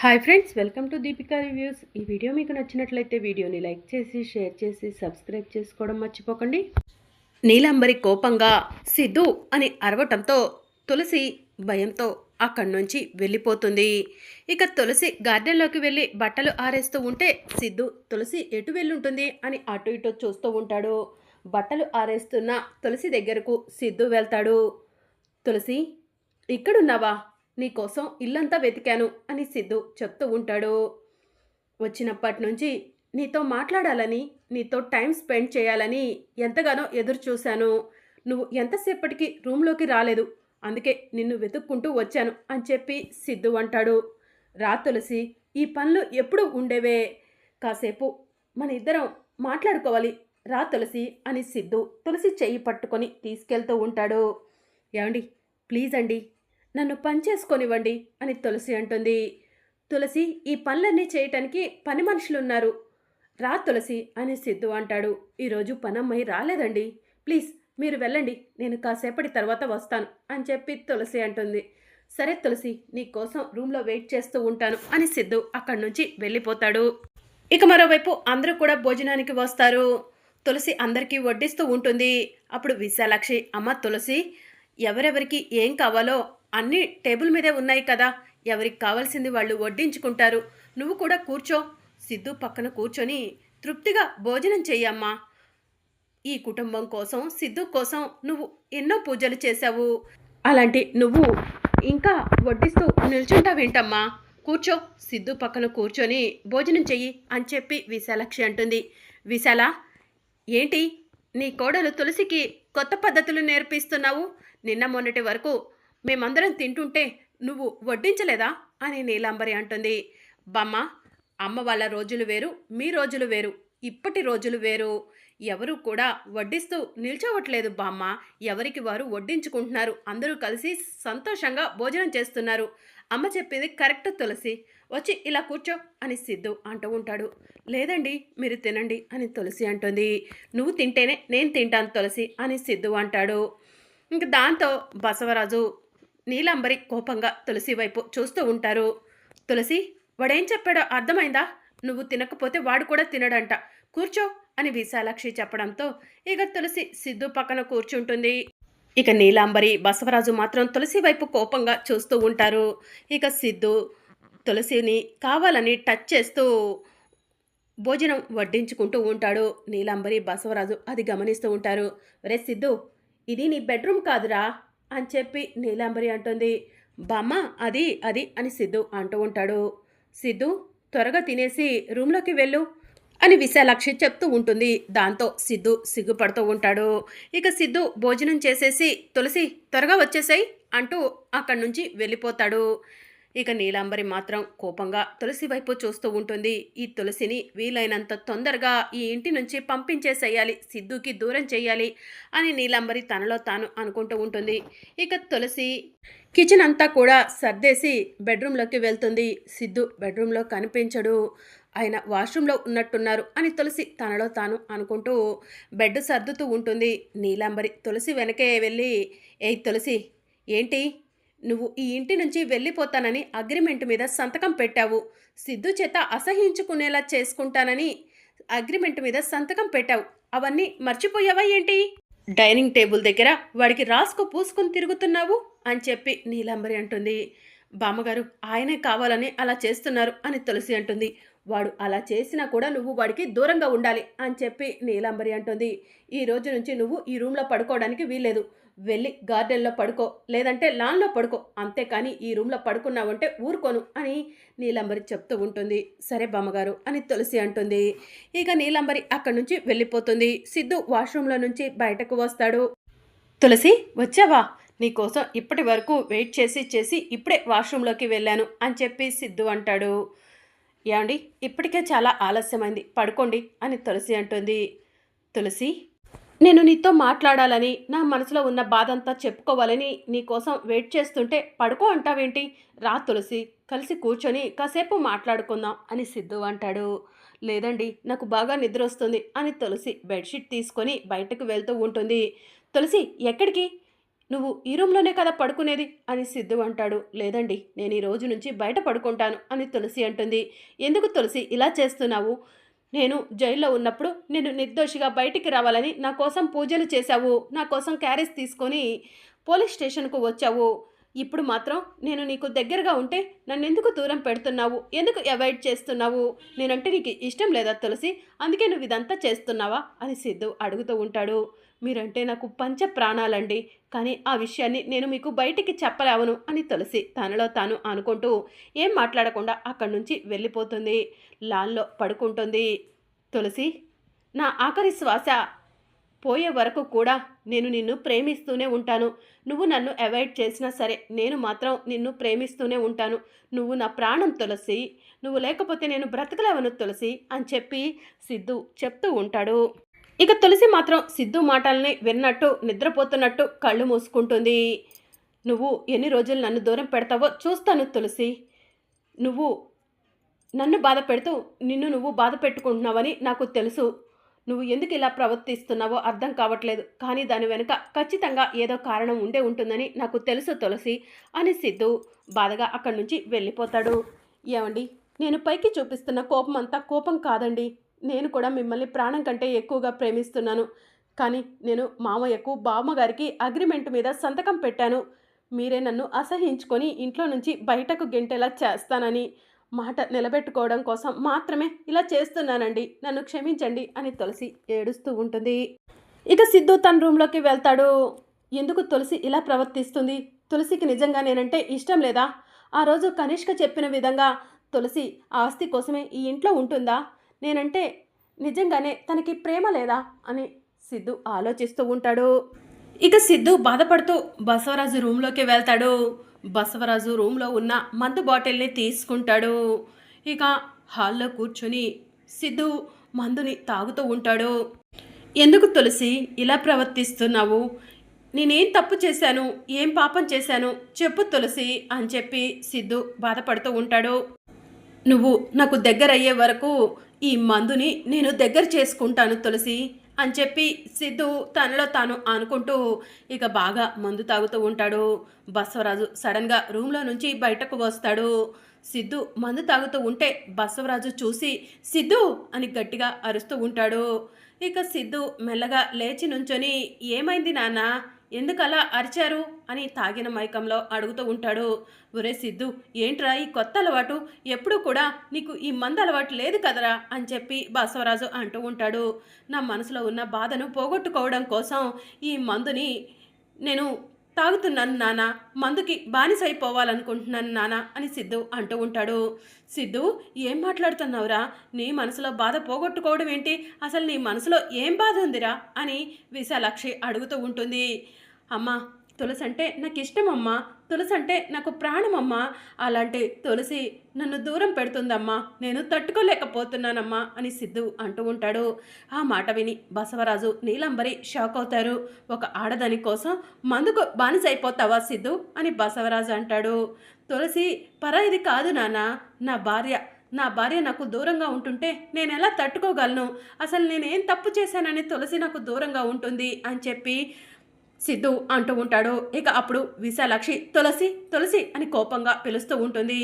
Hi friends, welcome to Deepika reviews. ఈ video మీకు నచ్చినట్లయితే వీడియోని లైక్ చేసి షేర్ చేసి సబ్స్క్రైబ్ చేసుకోవడం మర్చిపోకండి. నీలాంబరి కోపంగా సిద్ధు అని అరవటంతో తులసి భయంతో అక్కడి నుంచి వెళ్ళిపోతుంది. ఇక తులసి గార్డెన్లోకి వెళ్ళి బట్టలు ఆరేస్తూ ఉంటే సిద్ధు తులసి ఎటు వెళ్ళుంటుంది అని అటు ఇటు చూస్తూ ఉంటాడు. బట్టలు ఆరేస్తున్న తులసి దగ్గరకు సిద్ధు వెళ్తాడు. తులసి, ఇక్కడున్నావా? నీకోసం ఇల్లంతా వెతికాను అని సిద్ధు చెప్తూ ఉంటాడు. వచ్చినప్పటి నుంచి నీతో మాట్లాడాలని, నీతో టైం స్పెండ్ చేయాలని ఎంతగానో ఎదురు చూశాను. నువ్వు ఎంతసేపటికి రూమ్లోకి రాలేదు, అందుకే నిన్ను వెతుక్కుంటూ వచ్చాను అని చెప్పి సిద్ధు అంటాడు. రా తులసి, ఈ పనులు ఎప్పుడు ఉండేవే, కాసేపు మన ఇద్దరం మాట్లాడుకోవాలి, రా తులసి అని సిద్ధు తులసి చెయ్యి పట్టుకొని తీసుకెళ్తూ ఉంటాడు. ఏమండి, ప్లీజ్ అండి, నన్ను పని చేసుకొనివ్వండి అని తులసి అంటుంది. తులసి, ఈ పనులన్నీ చేయటానికి పని మనుషులున్నారు, రా తులసి అని సిద్ధు అంటాడు. ఈరోజు పనమ్మాయి రాలేదండి, ప్లీజ్ మీరు వెళ్ళండి, నేను కాసేపటి తర్వాత వస్తాను అని చెప్పి తులసి అంటుంది. సరే తులసి, నీకోసం రూమ్లో వెయిట్ చేస్తూ ఉంటాను అని సిద్ధు అక్కడి నుంచి వెళ్ళిపోతాడు. ఇక మరోవైపు అందరూ కూడా భోజనానికి వస్తారు. తులసి అందరికీ వడ్డిస్తూ ఉంటుంది. అప్పుడు విశాలాక్షి, అమ్మ తులసి, ఎవరెవరికి ఏం కావాలో అన్నీ టేబుల్ మీదే ఉన్నాయి కదా, ఎవరికి కావాల్సింది వాళ్ళు వడ్డించుకుంటారు, నువ్వు కూడా కూర్చో, సిద్ధు పక్కన కూర్చొని తృప్తిగా భోజనం చెయ్యమ్మా. ఈ కుటుంబం కోసం, సిద్ధు కోసం నువ్వు ఎన్నో పూజలు చేశావు, అలాంటి నువ్వు ఇంకా వడ్డిస్తూ నిల్చుంటావేంటమ్మా, కూర్చో, సిద్ధు పక్కన కూర్చొని భోజనం చెయ్యి అని చెప్పి విశాలాక్షి అంటుంది. విశాల, ఏంటి నీ కోడలు తులసికి కొత్త పద్ధతులు నేర్పిస్తున్నావు? నిన్న మొన్నటి వరకు మేమందరం తింటుంటే నువ్వు వడ్డించలేదా అని నీలాంబరి అంటుంది. బామ్మ, అమ్మ వాళ్ళ రోజులు వేరు, మీ రోజులు వేరు, ఇప్పటి రోజులు వేరు, ఎవరు కూడా వడ్డిస్తూ నిల్చోవట్లేదు బామ్మ, ఎవరికి వారు వడ్డించుకుంటున్నారు, అందరూ కలిసి సంతోషంగా భోజనం చేస్తున్నారు, అమ్మ చెప్పింది కరెక్ట్ తులసి, వచ్చి ఇలా కూర్చో అని సిద్ధు అంటూ ఉంటాడు. లేదండి, మీరు తినండి అని తులసి అంటుంది. నువ్వు తింటేనే నేను తింటాను తులసి అని సిద్ధు అంటాడు. ఇంక దాంతో బసవరాజు, నీలాంబరి కోపంగా తులసి వైపు చూస్తూ ఉంటారు. తులసి, వాడేం చెప్పాడో అర్థమైందా? నువ్వు తినకపోతే వాడు కూడా తినడంట, కూర్చో అని విశాలాక్షి చెప్పడంతో ఇక తులసి సిద్ధు పక్కన కూర్చుంటుంది. ఇక నీలాంబరి, బసవరాజు మాత్రం తులసి వైపు కోపంగా చూస్తూ ఉంటారు. ఇక సిద్ధు తులసిని కావాలని టచ్ చేస్తూ భోజనం వడ్డించుకుంటూ ఉంటాడు. నీలాంబరి, బసవరాజు అది గమనిస్తూ ఉంటారు. రే సిద్ధు, ఇది నీ బెడ్రూమ్ కాదురా అని చెప్పి నీలాంబరి అంటుంది. బామ్మ, అది అది అని సిద్ధు అంటూ ఉంటాడు. సిద్ధు, త్వరగా తినేసి రూమ్లోకి వెళ్ళు అని విశాలాక్షి చెప్తూ ఉంటుంది. దాంతో సిద్ధు సిగ్గుపడుతూ ఉంటాడు. ఇక సిద్ధు భోజనం చేసేసి తులసి త్వరగా వచ్చేసాయి అంటూ అక్కడి నుంచి వెళ్ళిపోతాడు. ఇక నీలాంబరి మాత్రం కోపంగా తులసి వైపు చూస్తూ ఉంటుంది. ఈ తులసిని వీలైనంత తొందరగా ఈ ఇంటి నుంచి పంపించేసేయాలి, సిద్ధుకి దూరం చేయాలి అని నీలాంబరి తనలో తాను అనుకుంటూ ఉంటుంది. ఇక తులసి కిచెన్ అంతా కూడా సర్దేసి బెడ్రూమ్లోకి వెళ్తుంది. సిద్ధు బెడ్రూమ్లో కనిపించడు, ఆయన వాష్రూమ్లో ఉన్నట్టున్నారు అని తులసి తనలో తాను అనుకుంటూ బెడ్ సర్దుతూ ఉంటుంది. నీలాంబరి తులసి వెనకే వెళ్ళి, ఏ తులసి, ఏంటి నువ్వు ఈ ఇంటి నుంచి వెళ్ళిపోతానని అగ్రిమెంట్ మీద సంతకం పెట్టావు, సిద్ధు చేత అసహించుకునేలా చేసుకుంటానని అగ్రిమెంట్ మీద సంతకం పెట్టావు, అవన్నీ మర్చిపోయావా ఏంటి? డైనింగ్ టేబుల్ దగ్గర వాడికి రాసుకు పూసుకుని తిరుగుతున్నావు అని చెప్పి నీలాంబరి అంటుంది. బామ్మగారు, ఆయనే కావాలని అలా చేస్తున్నారు అని తులసి అంటుంది. వాడు అలా చేసినా కూడా నువ్వు వాడికి దూరంగా ఉండాలి అని చెప్పి నీలాంబరి అంటుంది. ఈ రోజు నుంచి నువ్వు ఈ రూమ్లో పడుకోవడానికి వీల్లేదు, వెళ్ళి గార్డెన్లో పడుకో, లేదంటే లాన్లో పడుకో, అంతేకాని ఈ రూమ్లో పడుకున్నావంటే ఊరుకోను అని నీలాంబరి చెప్తూ ఉంటుంది. సరే బామ్మగారు అని తులసి అంటుంది. ఇక నీలాంబరి అక్కడి నుంచి వెళ్ళిపోతుంది. సిద్ధు వాష్రూమ్లో నుంచి బయటకు వస్తాడు. తులసి, వచ్చావా? నీకోసం ఇప్పటి వరకు వెయిట్ చేసి చేసి ఇప్పుడే వాష్రూమ్లోకి వెళ్ళాను అని చెప్పి సిద్ధు అంటాడు. ఏమండి, ఇప్పటికే చాలా ఆలస్యమైంది, పడుకోండి అని తులసి అంటుంది. తులసి, నేను నీతో మాట్లాడాలని, నా మనసులో ఉన్న బాధంతా చెప్పుకోవాలని నీకోసం వెయిట్ చేస్తుంటే పడుకో అంటావేంటి? రా తులసి, కలిసి కూర్చొని కాసేపు మాట్లాడుకుందాం అని సిద్ధు అంటాడు. లేదండి, నాకు బాగా నిద్ర వస్తుంది అని తులసి బెడ్షీట్ తీసుకొని బయటకు వెళ్తూ ఉంటుంది. తులసి, ఎక్కడికి? నువ్వు ఈ రూమ్లోనే కదా పడుకునేది అని సిద్ధు అంటాడు. లేదండి, నేను ఈ రోజు నుంచి బయట పడుకుంటాను అని తులసి అంటుంది. ఎందుకు తులసి ఇలా చేస్తున్నావు? నేను జైల్లో ఉన్నప్పుడు నేను నిర్దోషిగా బయటికి రావాలని నా కోసం పూజలు చేశావు, నా కోసం క్యారేజ్ తీసుకొని పోలీస్ స్టేషన్కు వచ్చావు. ఇప్పుడు మాత్రం నేను నీకు దగ్గరగా ఉంటే నన్నెందుకు దూరం పెడుతున్నావు? ఎందుకు అవాయిడ్ చేస్తున్నావు? నేనంటే నీకు ఇష్టం లేదా తులసి? అందుకే నువ్వు ఇదంతా చేస్తున్నావా అని సిద్ధు అడుగుతూ ఉంటాడు. మీరంటే నాకు పంచ ప్రాణాలండి, కానీ ఆ విషయాన్ని నేను మీకు బయటికి చెప్పలేవను అని తులసి తనలో తాను అనుకుంటూ ఏం మాట్లాడకుండా అక్కడి నుంచి వెళ్ళిపోతుంది. లాన్లో పడుకుంటుంది. తులసి, నా ఆఖరి శ్వాస పోయే వరకు కూడా నేను నిన్ను ప్రేమిస్తూనే ఉంటాను. నువ్వు నన్ను అవాయిడ్ చేసినా సరే నేను మాత్రం నిన్ను ప్రేమిస్తూనే ఉంటాను. నువ్వు నా ప్రాణం తులసి, నువ్వు లేకపోతే నేను బ్రతకలేవను తులసి అని చెప్పి సిద్ధు చెప్తూ ఉంటాడు. ఇక తులసి మాత్రం సిద్ధు మాటల్ని విన్నట్టు నిద్రపోతున్నట్టు కళ్ళు మూసుకుంటుంది. నువ్వు ఎన్ని రోజులు నన్ను దూరం పెడతావో చూస్తాను తులసి. నువ్వు నన్ను బాధ పెడుతూ నిన్ను నువ్వు బాధ పెట్టుకుంటున్నావని నాకు తెలుసు. నువ్వు ఎందుకు ఇలా ప్రవర్తిస్తున్నావో అర్థం కావట్లేదు, కానీ దాని వెనుక ఖచ్చితంగా ఏదో కారణం ఉండే ఉంటుందని నాకు తెలుసు తులసి అని సిద్ధు బాధగా అక్కడి నుంచి వెళ్ళిపోతాడు. ఏమండి, నేను పైకి చూపిస్తున్న కోపం అంతా కోపం కాదండి. నేను కూడా మిమ్మల్ని ప్రాణం కంటే ఎక్కువగా ప్రేమిస్తున్నాను. కానీ నేను మామయ్యకు బామ్మగారికి అగ్రిమెంట్ మీద సంతకం పెట్టాను. మీరే నన్ను అసహించుకొని ఇంట్లో నుంచి బయటకు గెంటేలా చేస్తానని మాట నిలబెట్టుకోవడం కోసం మాత్రమే ఇలా చేస్తున్నానండి, నన్ను క్షమించండి అని తులసి ఏడుస్తూ ఉంటుంది. ఇక సిద్ధు తన రూమ్లోకి వెళ్తాడు. ఎందుకు తులసి ఇలా ప్రవర్తిస్తుంది? తులసికి నిజంగా నేనంటే ఇష్టం లేదా? ఆ రోజు కనిష్క చెప్పిన విధంగా తులసి ఆస్తి కోసమే ఈ ఇంట్లో ఉంటుందా? నేనంటే నిజంగానే తనకి ప్రేమ లేదా అని సిద్ధు ఆలోచిస్తూ ఉంటాడు. ఇక సిద్ధు బాధపడుతూ బసవరాజు రూమ్లోకి వెళ్తాడు. బసవరాజు రూమ్లో ఉన్న మందు బాటిల్ని తీసుకుంటాడు. ఇక హాల్లో కూర్చొని సిద్ధు మందుని తాగుతూ ఉంటాడు. ఎందుకు తులసి ఇలా ప్రవర్తిస్తున్నావు? నేనేం తప్పు చేశాను, ఏం పాపం చేశాను చెప్పు తులసి అని చెప్పి సిద్ధు బాధపడుతూ ఉంటాడు. నువ్వు నాకు దగ్గర అయ్యే వరకు ఈ మందుని నేను దగ్గర చేసుకుంటాను తులసి అని చెప్పి సిద్ధు తనలో తాను అనుకుంటూ ఇక బాగా మందు తాగుతూ ఉంటాడు. బసవరాజు సడన్గా రూమ్లో నుంచి బయటకు వస్తాడు. సిద్ధు మందు తాగుతూ ఉంటే బసవరాజు చూసి సిద్ధు అని గట్టిగా అరుస్తూ ఉంటాడు. ఇక సిద్ధు మెల్లగా లేచి నుంచొని ఏమైంది నాన్న, ఎందుకలా అరిచారు అని తాగిన మైకంలో అడుగుతూ ఉంటాడు. ఒరే సిద్ధు, ఏంట్రా ఈ కొత్త అలవాటు? ఎప్పుడు కూడా నీకు ఈ మందు అలవాటు లేదు కదరా అని చెప్పి బసవరాజు అంటూ ఉంటాడు. నా మనసులో ఉన్న బాధను పోగొట్టుకోవడం కోసం ఈ మందుని నేను తాగుతున్నాను నాన్న, మందుకి బానిసైపోవాలనుకుంటున్నాను నాన్న అని సిద్ధు అంటూ ఉంటాడు. సిద్ధు, ఏం మాట్లాడుతున్నావురా? నీ మనసులో బాధ పోగొట్టుకోవడం ఏంటి? అసలు నీ మనసులో ఏం బాధ ఉందిరా అని విశాలాక్షి అడుగుతూ ఉంటుంది. అమ్మా, తులసి అంటే నాకు ఇష్టమమ్మా, తులసి అంటే నాకు ప్రాణమమ్మా. అలాంటి తులసి నన్ను దూరం పెడుతుందమ్మా, నేను తట్టుకోలేకపోతున్నానమ్మా అని సిద్ధు అంటూ ఉంటాడు. ఆ మాట విని బసవరాజు నీలంబరి షాక్ అవుతారు. ఒక ఆడదాని కోసం మందుకు బానిసైపోతావా సిద్ధు అని బసవరాజు అంటాడు. తులసి పరాయిది కాదు నాన్న, నా భార్య నాకు దూరంగా ఉంటుంటే నేను ఎలా తట్టుకోగలను? అసలు నేనేం తప్పు చేశానని తులసి నాకు దూరంగా ఉంటుంది అని చెప్పి సిద్ధు అంటూ ఉంటాడు. ఇక అప్పుడు విశాలాక్షి తులసి తులసి అని కోపంగా పిలుస్తూ ఉంటుంది.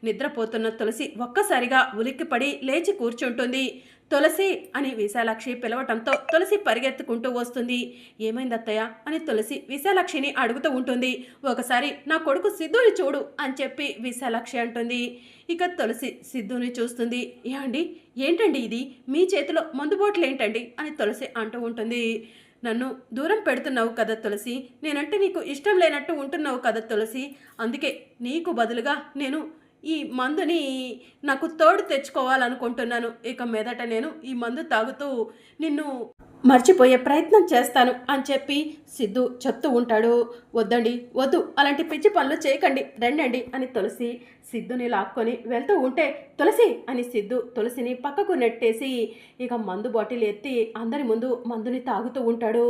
నిద్రపోతున్న తులసి ఒక్కసారిగా ఉలిక్కిపడి లేచి కూర్చుంటుంది. తులసి అని విశాలాక్షి పిలవటంతో తులసి పరిగెత్తుకుంటూ వస్తుంది. ఏమైంది అత్తయ్య అని తులసి విశాలాక్షిని అడుగుతూ ఉంటుంది. ఒకసారి నా కొడుకు సిద్ధుని చూడు అని చెప్పి విశాలాక్షి అంటుంది. ఇక తులసి సిద్ధుని చూస్తుంది. ఏమండి, ఏంటండి ఇది? మీ చేతిలో మందు బాటిల్ ఏంటండి అని తులసి అంటూ ఉంటుంది. నన్ను దూరం పెడుతున్నావు కదా తులసి, నేనంటే నీకు ఇష్టం లేనట్టు ఉంటున్నావు కదా తులసి, అందుకే నీకు బదులుగా నేను ఈ మందుని నాకు తోడు తెచ్చుకోవాలనుకుంటున్నాను. ఇక మీదట నేను ఈ మందు తాగుతూ నిన్ను మర్చిపోయే ప్రయత్నం చేస్తాను అని చెప్పి సిద్ధు చెప్తూ ఉంటాడు. వద్దండి, వద్దు, అలాంటి పిచ్చి పనులు చేయకండి, రండి అని తులసి సిద్ధుని లాక్కొని వెళ్తూ ఉంటే తులసి అని సిద్ధు తులసిని పక్కకు నెట్టేసి ఇక మందు బాటిల్ ఎత్తి అందరి ముందు మందుని తాగుతూ ఉంటాడు.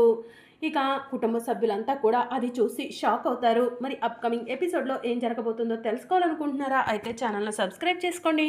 ఇక కుటుంబ సభ్యులంతా కూడా అది చూసి షాక్ అవుతారు. మరి అప్కమింగ్ ఎపిసోడ్లో ఏం జరగబోతుందో తెలుసుకోవాలనుకుంటున్నారా? అయితే ఛానల్ను సబ్స్క్రైబ్ చేసుకోండి.